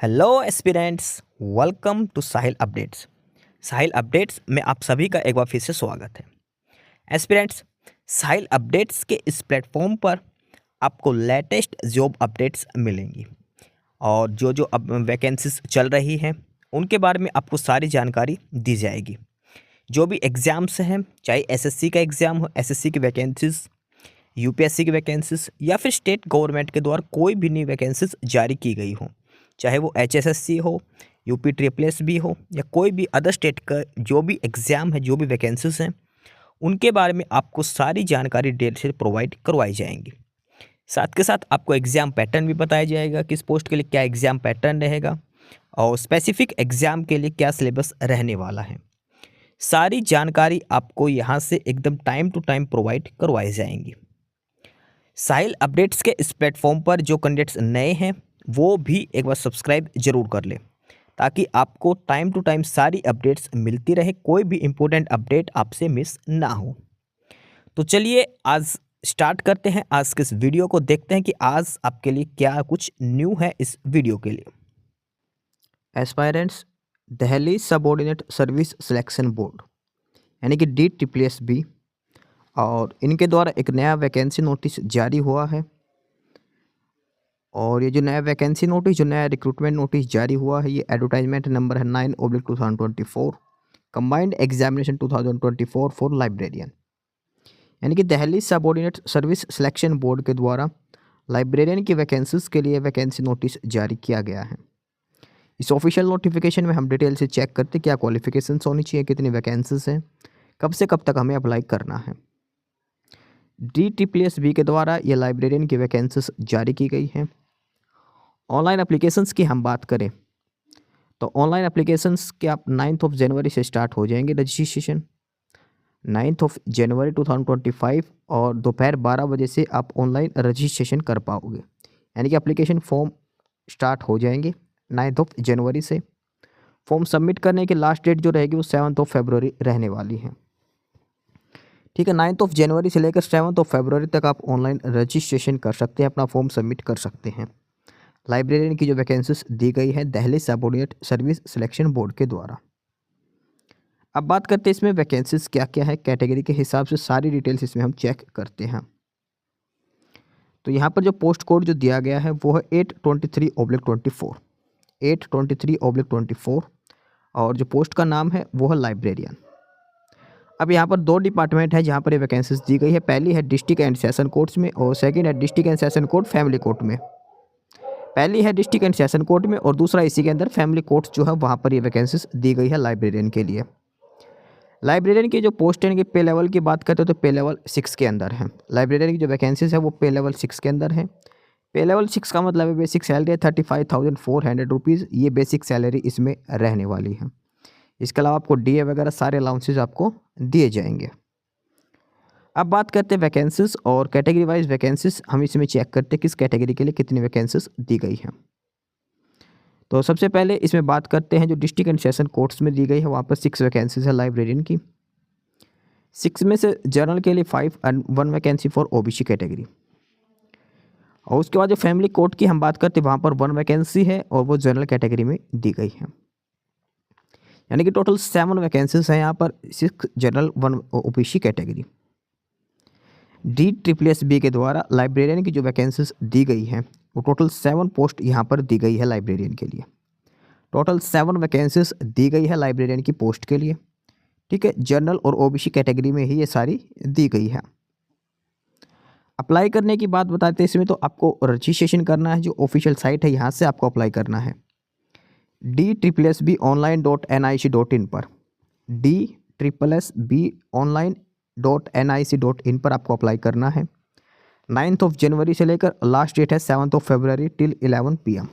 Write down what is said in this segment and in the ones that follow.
Hello aspirants, welcome to Sahil updates. Sahil updates में आप सभी का एक बार फिर से स्वागत है। एस्पिरेंट्स, साहिल अपडेट्स के इस प्लेटफॉर्म पर आपको लेटेस्ट जॉब अपडेट्स मिलेंगी और जो जो अब वैकेंसीज चल रही हैं उनके बारे में आपको सारी जानकारी दी जाएगी। जो भी एग्ज़ाम्स हैं, चाहे एसएससी का एग्ज़ाम हो, एसएससी की वैकेंसीज, यूपीएससी की वैकेंसीज या फिर स्टेट गवर्नमेंट के द्वारा कोई भी नई वैकेंसीज जारी की गई हो, चाहे वो एचएसएससी हो, यूपी ट्रिपल एस भी हो या कोई भी अदर स्टेट का जो भी एग्ज़ाम है, जो भी वैकेंसीज हैं, उनके बारे में आपको सारी जानकारी डिटेल से प्रोवाइड करवाई जाएंगी। साथ के साथ आपको एग्ज़ाम पैटर्न भी बताया जाएगा, किस पोस्ट के लिए क्या एग्ज़ाम पैटर्न रहेगा और स्पेसिफिक एग्ज़ाम के लिए क्या सिलेबस रहने वाला है। सारी जानकारी आपको यहाँ से एकदम टाइम टू टाइम प्रोवाइड करवाई जाएंगी। साहिल अपडेट्स के इस प्लेटफॉर्म पर जो कैंडिडेट्स नए हैं वो भी एक बार सब्सक्राइब जरूर कर लें ताकि आपको टाइम टू टाइम सारी अपडेट्स मिलती रहे, कोई भी इम्पोर्टेंट अपडेट आपसे मिस ना हो। तो चलिए आज स्टार्ट करते हैं आज के इस वीडियो को, देखते हैं कि आज आपके लिए क्या कुछ न्यू है इस वीडियो के लिए। Aspirants, Delhi subordinate service selection board यानी कि DSSB और इनके द्वारा एक नया वैकेंसी नोटिस जारी हुआ है और ये जो नया वैकेंसी नोटिस, जो नया रिक्रूटमेंट नोटिस जारी हुआ है, ये एडवर्टाइजमेंट नंबर है 9/2024 कंबाइंड एग्जामिनेशन 2024 फॉर लाइब्रेरियन यानी कि Delhi subordinate service selection board के द्वारा लाइब्रेरियन की वैकेंसीज के लिए वैकेंसी नोटिस जारी किया गया है। इस ऑफिशियल नोटिफिकेशन में हम डिटेल से चेक करते क्या क्वालिफिकेशंस होनी चाहिए, कितनी वैकेंसीज हैं, कब से कब तक हमें अप्लाई करना है। DSSB के द्वारा ये लाइब्रेरियन की वैकेंसीज जारी की गई हैं। ऑनलाइन एप्लीकेशंस की हम बात करें तो ऑनलाइन एप्लीकेशंस के आप 9 जनवरी से स्टार्ट हो जाएंगे रजिस्ट्रेशन। 9 जनवरी 2025 और दोपहर 12 बजे से आप ऑनलाइन रजिस्ट्रेशन कर पाओगे, यानी कि एप्लीकेशन फॉर्म स्टार्ट हो जाएंगे 9 जनवरी से। फॉर्म सबमिट करने की लास्ट डेट जो रहेगी वो 7 फरवरी रहने वाली है। ठीक है, 9 जनवरी से लेकर 7 फरवरी तक आप ऑनलाइन रजिस्ट्रेशन कर सकते हैं, अपना फॉर्म सबमिट कर सकते हैं। लाइब्रेरियन की जो वैकेंसीज दी गई है Delhi subordinate service selection board के द्वारा। अब बात करते हैं इसमें वैकेंसीज क्या क्या है, कैटेगरी के हिसाब से सारी डिटेल्स इसमें हम चेक करते हैं। तो यहाँ पर जो पोस्ट कोड जो दिया गया है वो है 823/24 823/24 और जो पोस्ट का नाम है वो है लाइब्रेरियन। अब यहाँ पर दो डिपार्टमेंट है जहाँ पर ये वैकेंसीज दी गई है। पहली है डिस्ट्रिक्ट एंड सेशन कोर्ट्स में और सेकंड है district and session court family court में। पहली है डिस्ट्रिक्ट एंड सेशन कोर्ट में और दूसरा इसी के अंदर फैमिली कोर्ट जो है वहाँ पर ये वैकेंसीज दी गई है लाइब्रेरियन के लिए। लाइब्रेरियन की जो पोस्ट है, पे लेवल की बात करते हो तो पे लेवल 6 के अंदर है। लाइब्रेरियन की जो वैकेंसीज है वो पे लेवल 6 के अंदर है। पे लेवल 6 का मतलब है बेसिक सैलरी है 35,400 रुपीज़, ये बेसिक सैलरी इसमें रहने वाली है। इसके अलावा आपको DA वगैरह सारे अलाउंसेज आपको दिए जाएंगे। अब बात करते हैं वैकेंसीज और कैटेगरी वाइज वैकेंसीज हम इसमें चेक करते हैं किस कैटेगरी के लिए कितनी वैकेंसीज दी गई हैं। तो सबसे पहले इसमें बात करते हैं जो डिस्ट्रिक्ट एंड सेशन कोर्ट्स में दी गई है, वहाँ पर 6 वैकेंसीज है लाइब्रेरियन की। 6 में से जनरल के लिए 5 and 1 vacancy for OBC category. और उसके बाद जो फैमिली कोर्ट की हम बात करते हैं वहाँ पर 1 वैकेंसी है और वो जनरल कैटेगरी में दी गई है, यानी कि टोटल 7 वैकेंसीज हैं यहाँ पर, 6 जनरल 1 OBC कैटेगरी। DSSB के द्वारा लाइब्रेरियन की जो वैकेंसीज दी गई हैं वो टोटल 7 पोस्ट यहाँ पर दी गई है लाइब्रेरियन के लिए। टोटल 7 वैकेंसीज दी गई है लाइब्रेरियन की पोस्ट के लिए। ठीक है, जनरल और OBC कैटेगरी में ही ये सारी दी गई है। अप्लाई करने की बात बताते हैं इसमें, तो आपको रजिस्ट्रेशन करना है, जो ऑफिशियल साइट है यहाँ से आपको अप्लाई करना है DSSBonline.nic.in पर। DSSBonline.nic.in पर आपको अप्लाई करना है। 9 जनवरी से लेकर लास्ट डेट है 7 फरवरी टिल 11 PM।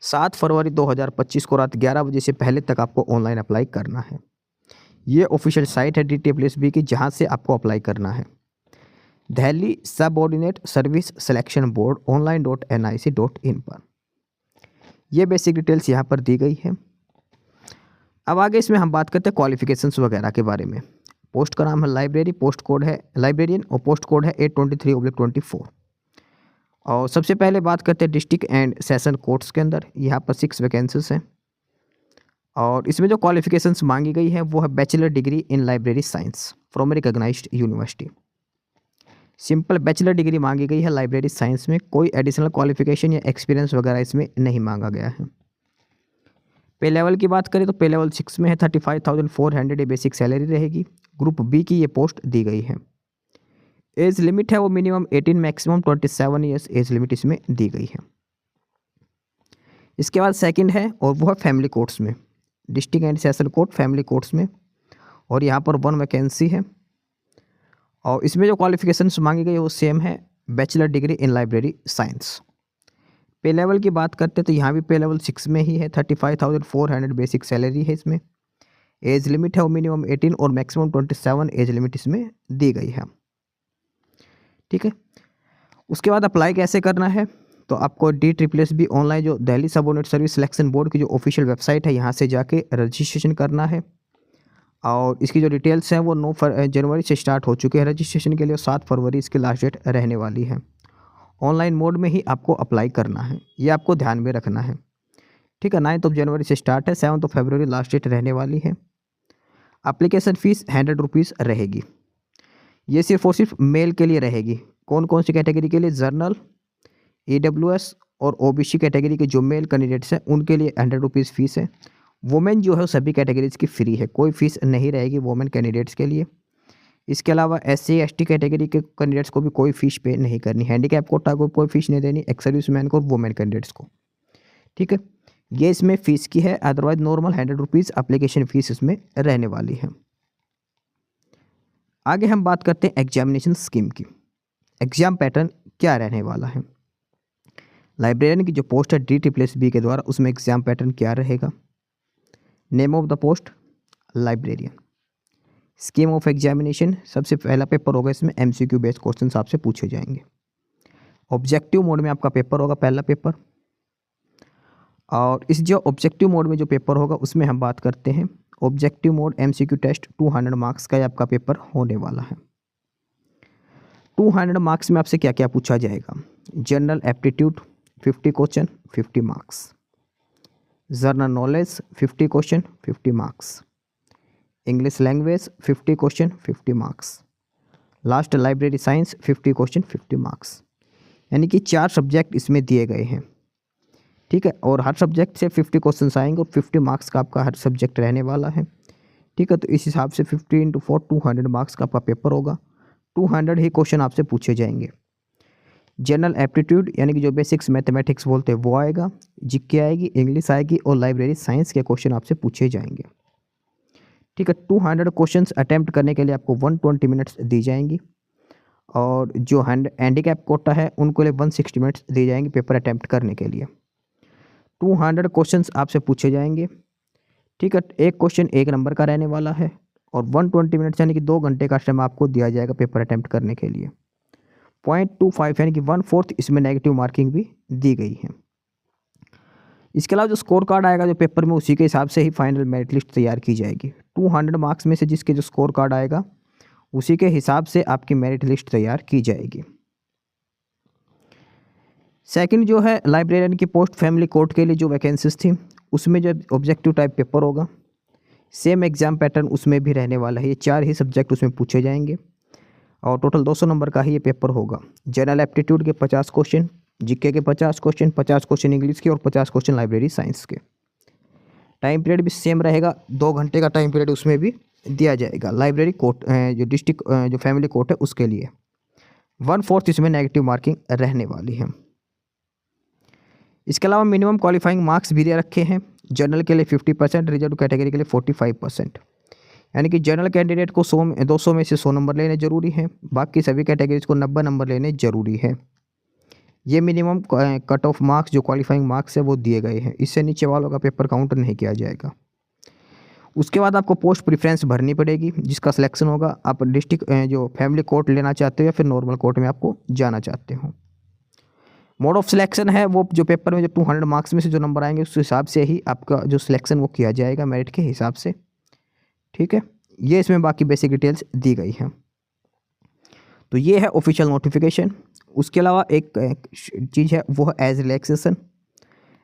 7 फरवरी 2025 को रात 11 बजे से पहले तक आपको ऑनलाइन अप्लाई करना है। ये ऑफिशियल साइट है DSSB की जहाँ से आपको अप्लाई करना है, Delhi subordinate service selection board online.nic.in पर। ये बेसिक डिटेल्स यहाँ पर दी गई है। अब आगे इसमें हम बात करते हैं क्वालिफिकेशंस वगैरह के बारे में। पोस्ट का नाम है लाइब्रेरी, पोस्ट कोड है लाइब्रेरियन और पोस्ट कोड है 823/24। और सबसे पहले बात करते हैं डिस्ट्रिक्ट एंड सेशन कोर्ट्स के अंदर। यहाँ पर 6 वैकेंसीज हैं और इसमें जो क्वालिफिकेशंस मांगी गई है वो है bachelor degree in library science from recognised university. Simple bachelor degree मांगी गई है लाइब्रेरी साइंस में, कोई एडिशनल क्वालिफिकेशन या एक्सपीरियंस वगैरह इसमें नहीं मांगा गया है। पे लेवल की बात करें तो पे लेवल 6 में है 35,400 ये बेसिक सैलरी रहेगी। ग्रुप बी की ये पोस्ट दी गई है। एज लिमिट है वो minimum 18 maximum 27 years age limit इसमें दी गई है। इसके बाद सेकंड है और वो है फैमिली कोर्ट्स में, district and session court family courts में, और यहाँ पर 1 वैकेंसी है और इसमें जो क्वालिफिकेशंस मांगी गई है वो सेम है, bachelor degree in library science. पे लेवल की बात करते तो यहाँ भी पे लेवल 6 में ही है 35,400 बेसिक सैलरी है इसमें। एज लिमिट है वो मिनिमम 18 और मैक्सिमम 27 एज लिमिट इसमें दी गई है। ठीक है, उसके बाद अप्लाई कैसे करना है तो आपको DSSS ऑनलाइन जो Delhi subordinate service selection board की जो ऑफिशियल वेबसाइट है यहाँ से जाके रजिस्ट्रेशन करना है। और इसकी जो डिटेल्स हैं वो 9 जनवरी से स्टार्ट हो चुके हैं रजिस्ट्रेशन के लिए, 7 फरवरी इसकी लास्ट डेट रहने वाली है। ऑनलाइन मोड में ही आपको अप्लाई करना है, ये आपको ध्यान में रखना है। ठीक है, 9 जनवरी से स्टार्ट है, 7 फरवरी लास्ट डेट रहने वाली है। एप्लीकेशन फ़ीस 100 रुपीज़ रहेगी। ये सिर्फ और सिर्फ मेल के लिए रहेगी। कौन कौन सी कैटेगरी के लिए? जर्नल, EWS और OBC कैटेगरी के जो मेल कैंडिडेट्स हैं उनके लिए 100 रुपीज़ फ़ीस है। वुमेन जो है सभी कैटेगरीज की फ्री है, कोई फीस नहीं रहेगी वुमेन कैंडिडेट्स के लिए। इसके अलावा SC ST कैटेगरी के कैंडिडेट्स को भी कोई फीस पे नहीं करनी, हैंडीकैप कोटा को कोई फीस नहीं देनी, एक्स सर्विसमैन को, वुमेन कैंडिडेट्स को। ठीक है, ये इसमें फ़ीस की है। Otherwise normal 100 rupees application fees इसमें रहने वाली है। आगे हम बात करते हैं एग्जामिनेशन स्कीम की। एग्ज़ाम पैटर्न क्या रहने वाला है? लाइब्रेरियन की जो पोस्ट है DSSS के द्वारा, उसमें एग्ज़ाम पैटर्न क्या रहेगा? Name of the post librarian. Scheme of examination, सबसे पहला पेपर होगा इसमें MCQ बेस्ड क्वेश्चन आपसे पूछे जाएंगे। ऑब्जेक्टिव मोड में आपका पेपर होगा पहला पेपर, और इस जो ऑब्जेक्टिव मोड में जो पेपर होगा उसमें हम बात करते हैं objective mode MCQ test 200 marks का आपका पेपर होने वाला है। 200 मार्क्स में आपसे क्या क्या पूछा जाएगा? General aptitude 50 question 50 marks, general knowledge 50 question 50 marks, English language 50 question 50 marks, last library science 50 question 50 marks. यानी कि 4 सब्जेक्ट इसमें दिए गए हैं। ठीक है, और हर सब्जेक्ट से 50 क्वेश्चन आएंगे और 50 मार्क्स का आपका हर सब्जेक्ट रहने वाला है। ठीक है, तो इस हिसाब से 50 × 4 200 मार्क्स का आपका पेपर होगा। 200 ही क्वेश्चन आपसे पूछे जाएंगे। जनरल एप्टीट्यूड यानी कि जो बेसिक्स मैथमेटिक्स बोलते हैं वो आएगा, जीके आएगी, इंग्लिश आएगी और लाइब्रेरी साइंस के क्वेश्चन आपसे पूछे जाएंगे। ठीक है, 200 क्वेश्चंस अटैम्प्ट करने के लिए आपको 120 मिनट्स दी जाएंगी, और जो हैंडीकैप कोटा है उनको लिए 160 मिनट्स दी जाएंगे पेपर अटैम्प्ट करने के लिए। 200 क्वेश्चंस आपसे पूछे जाएंगे। ठीक है, एक क्वेश्चन 1 नंबर का रहने वाला है, और 120 मिनट्स यानी कि 2 घंटे का समय आपको दिया जाएगा पेपर अटैम्प्ट करने के लिए। 0.25 यानी कि 1/4 इसमें नेगेटिव मार्किंग भी दी गई है। इसके अलावा जो स्कोर कार्ड आएगा जो पेपर में, उसी के हिसाब से ही फाइनल मेरिट लिस्ट तैयार की जाएगी। 200 मार्क्स में से जिसके जो स्कोर कार्ड आएगा उसी के हिसाब से आपकी मेरिट लिस्ट तैयार की जाएगी। सेकंड जो है लाइब्रेरियन की पोस्ट फैमिली कोर्ट के लिए जो वैकेंसीज थी उसमें जो ऑब्जेक्टिव टाइप पेपर होगा, सेम एग्जाम पैटर्न उसमें भी रहने वाला है। ये 4 ही सब्जेक्ट उसमें पूछे जाएंगे और टोटल 200 नंबर का ही ये पेपर होगा। जनरल एप्टीट्यूड के 50 क्वेश्चन, जीके के 50 क्वेश्चन, 50 क्वेश्चन इंग्लिश के और 50 क्वेश्चन लाइब्रेरी साइंस के। टाइम पीरियड भी सेम रहेगा, 2 घंटे का टाइम पीरियड उसमें भी दिया जाएगा। लाइब्रेरी कोर्ट जो डिस्ट्रिक्ट जो फैमिली कोर्ट है उसके लिए 1/4 इसमें नेगेटिव मार्किंग रहने वाली है। इसके अलावा मिनिमम क्वालिफाइंग मार्क्स भी दे रखे हैं। जनरल के लिए 50%, रिजर्व कैटेगरी के लिए 45%। यानी कि जनरल कैंडिडेट को 200 में से 100 नंबर लेने जरूरी हैं, बाकी सभी कैटेगरीज को 90 नंबर लेने जरूरी है। ये मिनिमम कट ऑफ मार्क्स जो क्वालिफाइंग मार्क्स है वो दिए गए हैं, इससे नीचे वालों का पेपर काउंट नहीं किया जाएगा। उसके बाद आपको पोस्ट प्रेफरेंस भरनी पड़ेगी, जिसका सिलेक्शन होगा आप डिस्ट्रिक्ट जो फैमिली कोर्ट लेना चाहते हो या फिर नॉर्मल कोर्ट में आपको जाना चाहते हो। मोड ऑफ सिलेक्शन है वो जो पेपर में जो 200 मार्क्स में से जो नंबर आएंगे उस हिसाब से ही आपका जो सिलेक्शन वो किया जाएगा मेरिट के हिसाब से। ठीक है, ये इसमें बाकी बेसिक डिटेल्स दी गई हैं। तो ये है ऑफिशियल नोटिफिकेशन। उसके अलावा एक चीज़ है वो है एज रिलैक्सेशन।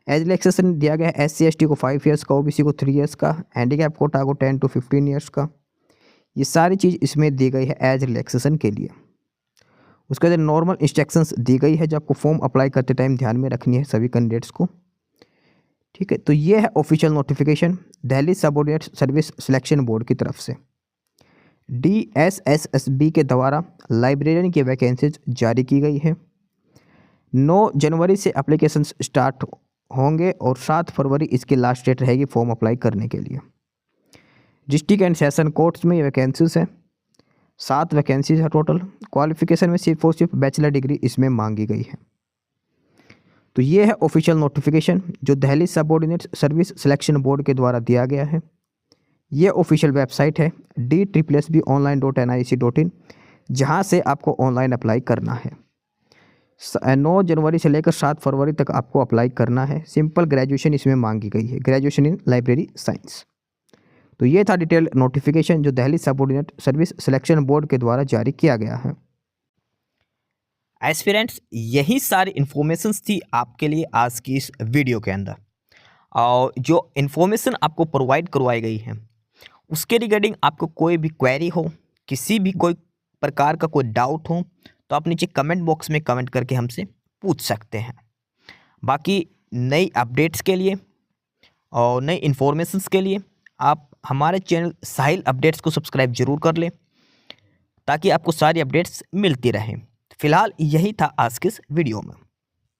एज रिलैक्सेशन दिया गया है SC ST को 5 ईयर्स का, OBC को 3 ईयर्स का, हैंडीकैप कोटा को 10 to 15 ईयर्स का। ये सारी चीज़ इसमें दी गई है एज रिलैक्सेशन के लिए। उसके बाद नॉर्मल इंस्ट्रक्शंस दी गई है जो आपको फॉर्म अप्लाई करते टाइम ध्यान में रखनी है सभी कैंडिडेट्स को। ठीक है, तो ये है official notification Delhi subordinate service selection board की तरफ से। DSSSB के द्वारा लाइब्रेरियन की वैकेंसीज जारी की गई है। 9 जनवरी से एप्लीकेशन स्टार्ट होंगे और 7 फरवरी इसकी लास्ट डेट रहेगी फॉर्म अप्लाई करने के लिए। डिस्ट्रिक्ट एंड सेशन कोर्ट्स में ये वैकेंसीज है, 7 वैकेंसीज है टोटल। क्वालिफिकेशन में सिर्फ और सिर्फ बैचलर डिग्री इसमें मांगी गई है। तो ये है ऑफिशियल नोटिफिकेशन जो Delhi subordinate service selection board के द्वारा दिया गया है। ये ऑफिशियल वेबसाइट है DSSBonline.nic.in, जहाँ से आपको ऑनलाइन अप्लाई करना है। 9 जनवरी से लेकर 7 फरवरी तक आपको अप्लाई करना है। सिंपल ग्रेजुएशन इसमें मांगी गई है, ग्रेजुएशन इन लाइब्रेरी साइंस। तो ये था डिटेल नोटिफिकेशन जो Delhi subordinate service selection board के द्वारा जारी किया गया है। एस्पिरेंट्स, यही सारी इन्फॉर्मेशंस थी आपके लिए आज की इस वीडियो के अंदर। और जो इन्फॉर्मेशन आपको प्रोवाइड करवाई गई है उसके रिगार्डिंग आपको कोई भी क्वेरी हो, किसी भी कोई प्रकार का कोई डाउट हो, तो आप नीचे कमेंट बॉक्स में कमेंट करके हमसे पूछ सकते हैं। बाकी नई अपडेट्स के लिए और नई इन्फॉर्मेशंस के लिए आप हमारे चैनल साहिल अपडेट्स को सब्सक्राइब जरूर कर लें ताकि आपको सारी अपडेट्स मिलती रहें। फिलहाल यही था आज के इस वीडियो में।